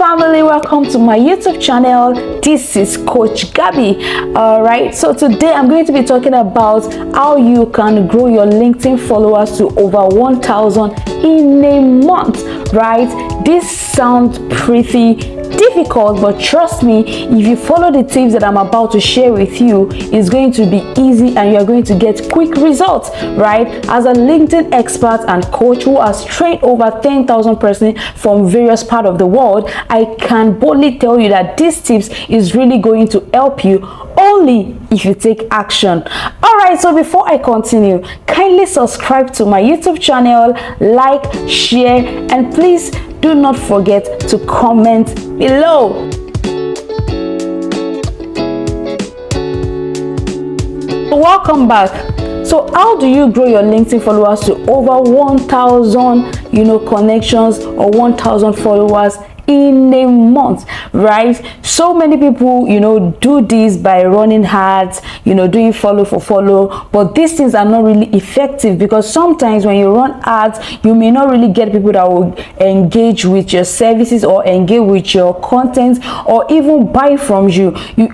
family, welcome to my YouTube channel. This is Coach Gabby. All right, so today I'm going to be talking about how you can grow your LinkedIn followers to over 1,000 in a month. Right, this sounds pretty difficult, but trust me, if you follow the tips that I'm about to share with you, it's going to be easy and you're going to get quick results. Right, as a LinkedIn expert and coach who has trained over 10,000 persons from various parts of the world, I can boldly tell you that these tips is really going to help you only if you take action. All right, so before I continue, kindly subscribe to my YouTube channel, like, share, and please do not forget to comment below. Welcome back. So how do you grow your LinkedIn followers to over 1,000 connections or 1,000 followers in a month? Right, so many people do this by running ads, doing follow for follow, but these things are not really effective because sometimes when you run ads, you may not really get people that will engage with your services or engage with your content or even buy from you.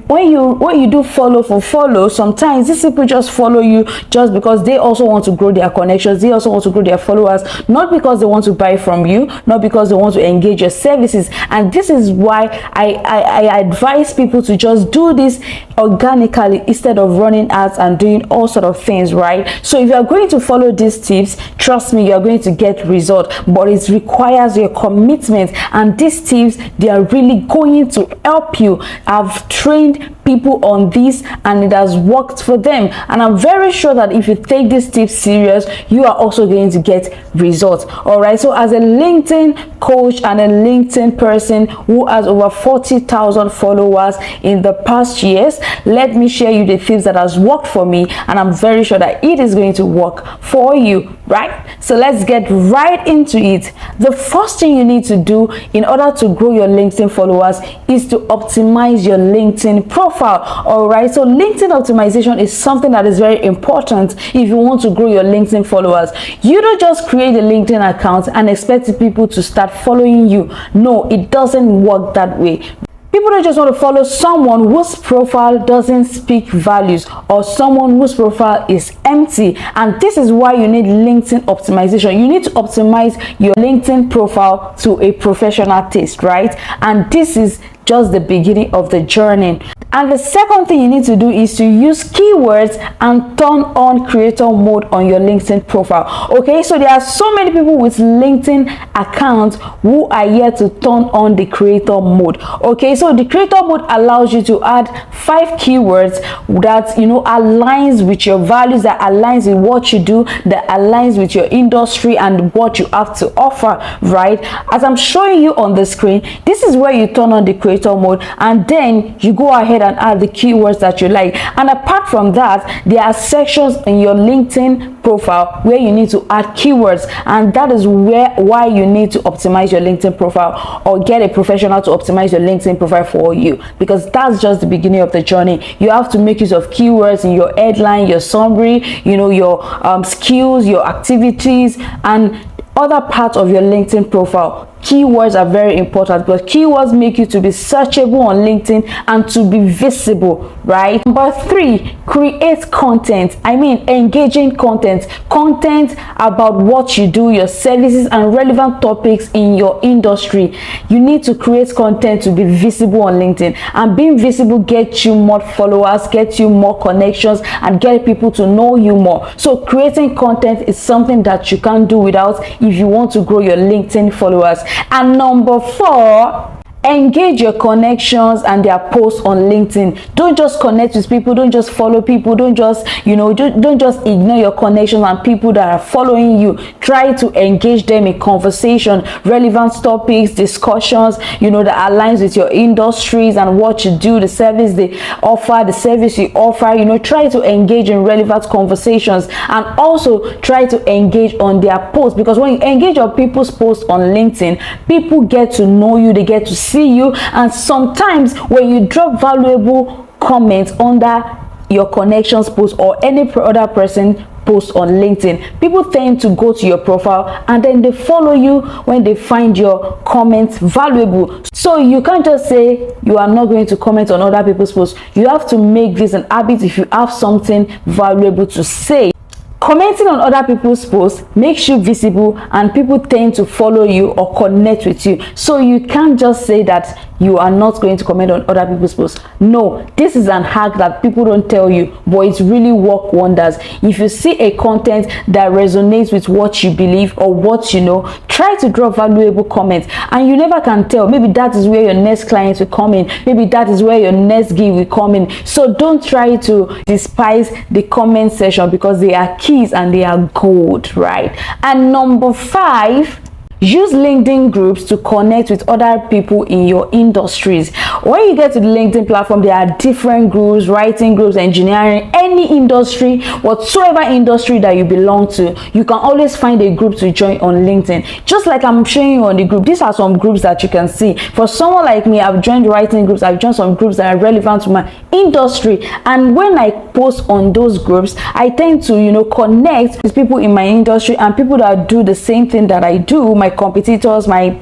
When you do follow for follow, sometimes these people just follow you just because they also want to grow their connections, they also want to grow their followers, not because they want to buy from you, not because they want to engage your services. And this is why I advise people to just do this organically instead of running ads and doing all sort of things. Right, so if you are going to follow these tips, trust me, you are going to get result, but it requires your commitment. And these tips, they are really going to help you. I've trained people on this and it has worked for them, and I'm very sure that if you take these tips serious, you are also going to get results. All right, so as a LinkedIn coach and a LinkedIn person who has over 40,000 followers in the past years, let me share you the tips that has worked for me, and I'm very sure that it is going to work for you. Right, so let's get right into it. The first thing you need to do in order to grow your LinkedIn followers is to optimize your LinkedIn profile. All right, so LinkedIn optimization is something that is very important if you want to grow your LinkedIn followers. You don't just create a LinkedIn account and expect people to start following you. No, it doesn't work that way. People don't just want to follow someone whose profile doesn't speak values or someone whose profile is empty. And this is why you need LinkedIn optimization. You need to optimize your LinkedIn profile to a professional taste, right? And this is just the beginning of the journey. And the second thing you need to do is to use keywords and turn on creator mode on your LinkedIn profile. Okay, so there are so many people with LinkedIn accounts who are yet to turn on the creator mode. Okay, so the creator mode allows you to add 5 keywords that aligns with your values, that aligns with what you do, that aligns with your industry and what you have to offer. Right, as I'm showing you on the screen, this is where you turn on the creator mode, and then you go ahead and add the keywords that you like. And apart from that, there are sections in your LinkedIn profile where you need to add keywords, and that is why you need to optimize your LinkedIn profile or get a professional to optimize your LinkedIn profile for you, because that's just the beginning of the journey. You have to make use of keywords in your headline, your summary, your skills, your activities, and other parts of your LinkedIn profile. Keywords are very important because keywords make you to be searchable on LinkedIn and to be visible. Right, number 3, create content. Engaging content about what you do, your services, and relevant topics in your industry. You need to create content to be visible on LinkedIn, and being visible gets you more followers, gets you more connections, and get people to know you more. So creating content is something that you can't do without if you want to grow your LinkedIn followers. And number 4, engage your connections and their posts on LinkedIn. Don't just connect with people, don't just follow people, don't just don't just ignore your connections and people that are following you. Try to engage them in conversation, relevant topics, discussions that aligns with your industries and what you do, the service they offer, the service you offer. Try to engage in relevant conversations, and also try to engage on their posts, because when you engage on people's posts on LinkedIn, people get to know you, they get to see you, and sometimes when you drop valuable comments under your connections post or any other person post on LinkedIn, people tend to go to your profile and then they follow you when they find your comments valuable. So you can't just say you are not going to comment on other people's posts. You have to make this an habit if you have something valuable to say. Commenting on other people's posts makes you visible and people tend to follow you or connect with you. So you can't just say that you are not going to comment on other people's posts. No, this is an hack that people don't tell you, but it's really work wonders. If you see a content that resonates with what you believe or what you know, try to drop valuable comments, and you never can tell. Maybe that is where your next client will come in. Maybe that is where your next gig will come in. So don't try to despise the comment section because they are keys and they are gold, right? And number 5, use LinkedIn groups to connect with other people in your industries. When you get to the LinkedIn platform, there are different groups, writing groups, engineering, any industry, whatsoever industry that you belong to, you can always find a group to join on LinkedIn. Just like I'm showing you on the group, these are some groups that you can see. For someone like me, I've joined writing groups, I've joined some groups that are relevant to my industry, and when I post on those groups, I tend to, you know, connect with people in my industry and people that do the same thing that I do, my competitors, my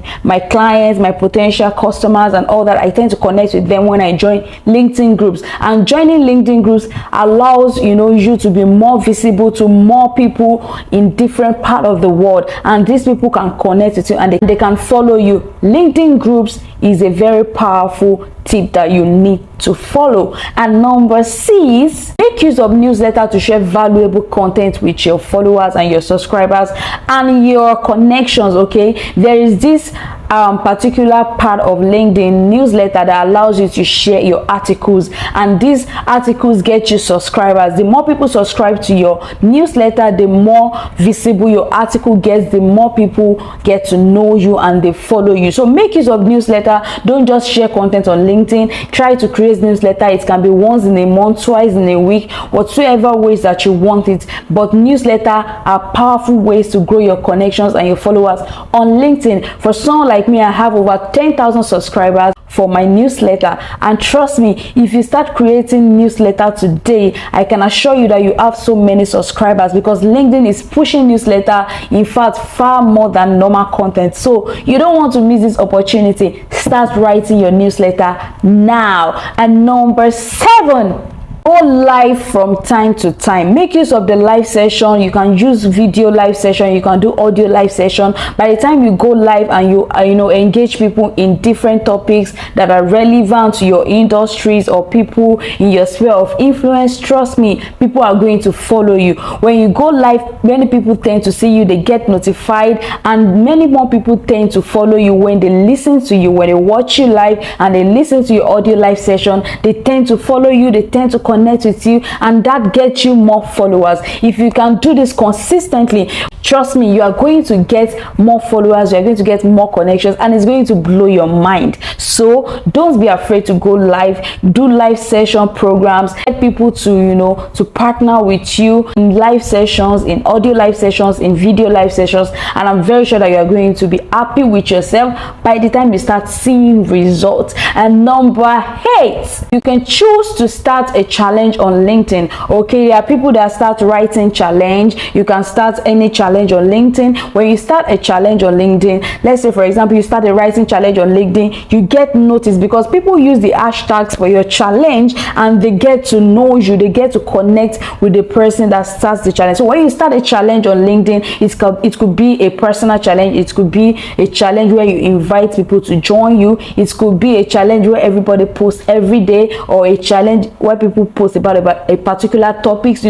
clients, my potential customers, and all that. I tend to connect with them when I join LinkedIn groups. And joining LinkedIn groups allows, you know, you to be more visible to more people in different part of the world, and these people can connect with you and they can follow you. LinkedIn groups is a very powerful tip that you need to follow. And number 6, make use of newsletter to share valuable content with your followers and your subscribers and your connections. Okay, there is this particular part of LinkedIn newsletter that allows you to share your articles, and these articles get you subscribers. The more people subscribe to your newsletter, the more visible your article gets, the more people get to know you and they follow you. So make use of newsletter. Don't just share content on LinkedIn. Try to create newsletter. It can be once in a month, twice in a week, whatsoever ways that you want it. But newsletter are powerful ways to grow your connections and your followers on LinkedIn. For someone like me, I have over 10,000 subscribers for my newsletter, and trust me, if you start creating newsletter today, I can assure you that you have so many subscribers, because LinkedIn is pushing newsletter, in fact, far more than normal content. So you don't want to miss this opportunity. Start writing your newsletter now. And number 7, go live from time to time. Make use of the live session. You can use video live session, you can do audio live session. By the time you go live and you engage people in different topics that are relevant to your industries or people in your sphere of influence, trust me, people are going to follow you. When you go live, many people tend to see you, they get notified, and many more people tend to follow you when they listen to you. When they watch you live and they listen to your audio live session, they tend to follow you, they tend to connect with you, and that gets you more followers. If you can do this consistently, trust me, you are going to get more followers, you are going to get more connections, and it's going to blow your mind. So don't be afraid to go live. Do live session programs, get people to to partner with you in live sessions, in audio live sessions, in video live sessions, and I'm very sure that you are going to be happy with yourself by the time you start seeing results. And number 8, you can choose to start a challenge on LinkedIn. Okay, there are people that start writing challenge. You can start any challenge on LinkedIn. When you start a challenge on LinkedIn, let's say for example you start a writing challenge on LinkedIn, you get noticed because people use the hashtags for your challenge and they get to know you, they get to connect with the person that starts the challenge. So when you start a challenge on LinkedIn, it could be a personal challenge, it could be a challenge where you invite people to join you, it could be a challenge where everybody posts every day, or a challenge where people post about a particular topics,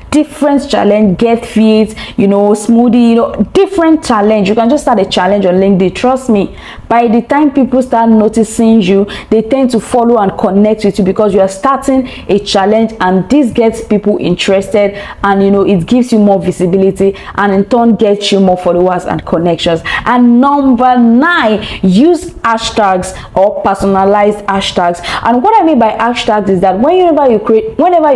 different challenge, get fit, smoothie, different challenge. You can just start a challenge on LinkedIn. Trust me, by the time people start noticing you, they tend to follow and connect with you because you are starting a challenge, and this gets people interested, and it gives you more visibility, and in turn gets you more followers and connections. And number 9, use hashtags or personalized hashtags. And what I mean by hashtags is that whenever you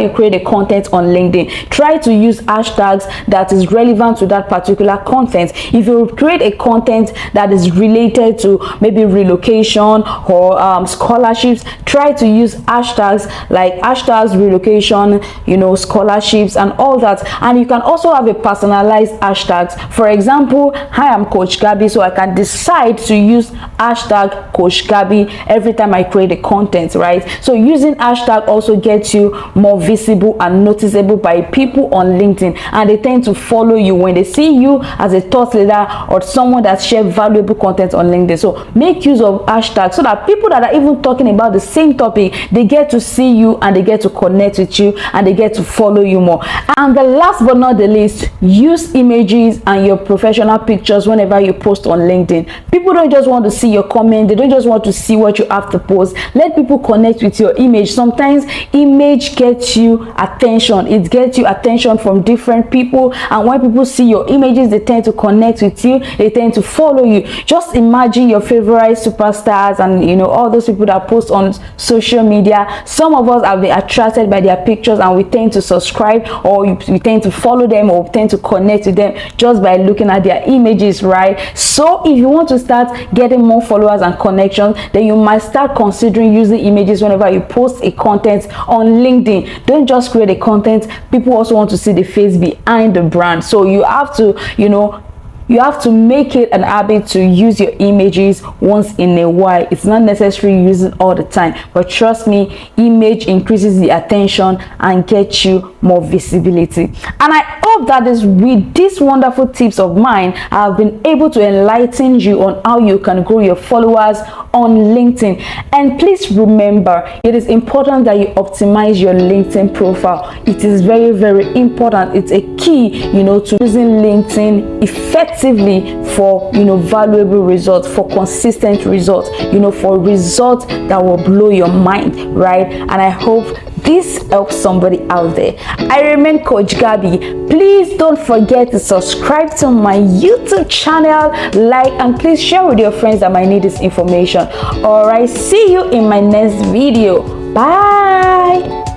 create a content on LinkedIn, try to use hashtags that is relevant to that that particular content. If you create a content that is related to maybe relocation or scholarships, try to use hashtags like hashtags relocation, you know, scholarships and all that. And you can also have a personalized hashtags. For example, hi, I'm Coach Gabby, so I can decide to use hashtag Coach Gabby every time I create a content, right? So using hashtag also gets you more visible and noticeable by people on LinkedIn, and they tend to follow you when they see you as a thought leader or someone that shares valuable content on LinkedIn. So make use of hashtags so that people that are even talking about the same topic, they get to see you and they get to connect with you and they get to follow you more. And the last but not the least, use images and your professional pictures whenever you post on LinkedIn. People don't just want to see your comment, they don't just want to see what you have to post. Let people connect with your image. Sometimes image gets you attention, it gets you attention from different people, and when people see your images, they tend to connect with you, they tend to follow you. Just imagine your favorite superstars and, you know, all those people that post on social media. Some of us have been attracted by their pictures and we tend to subscribe, or we tend to follow them, or we tend to connect with them just by looking at their images, right? So if you want to start getting more followers and connections, then you might start considering using images whenever you post a content on LinkedIn. Don't just create a content, people also want to see the face behind the brand. So you have to, you know, you have to make it an habit to use your images once in a while. It's not necessary using all the time, but trust me, image increases the attention and gets you more visibility. And I hope that is with these wonderful tips of mine, I have been able to enlighten you on how you can grow your followers on LinkedIn. And please remember, it is important that you optimize your LinkedIn profile. It is very, very important. It's a key, you know, to using LinkedIn effectively for, you know, valuable results, for consistent results, you know, for results that will blow your mind, right? And I hope this helps somebody out there. I remain Coach Gabby. Please don't forget to subscribe to my YouTube channel, like, and please share with your friends that might need this information. All right, see you in my next video. Bye.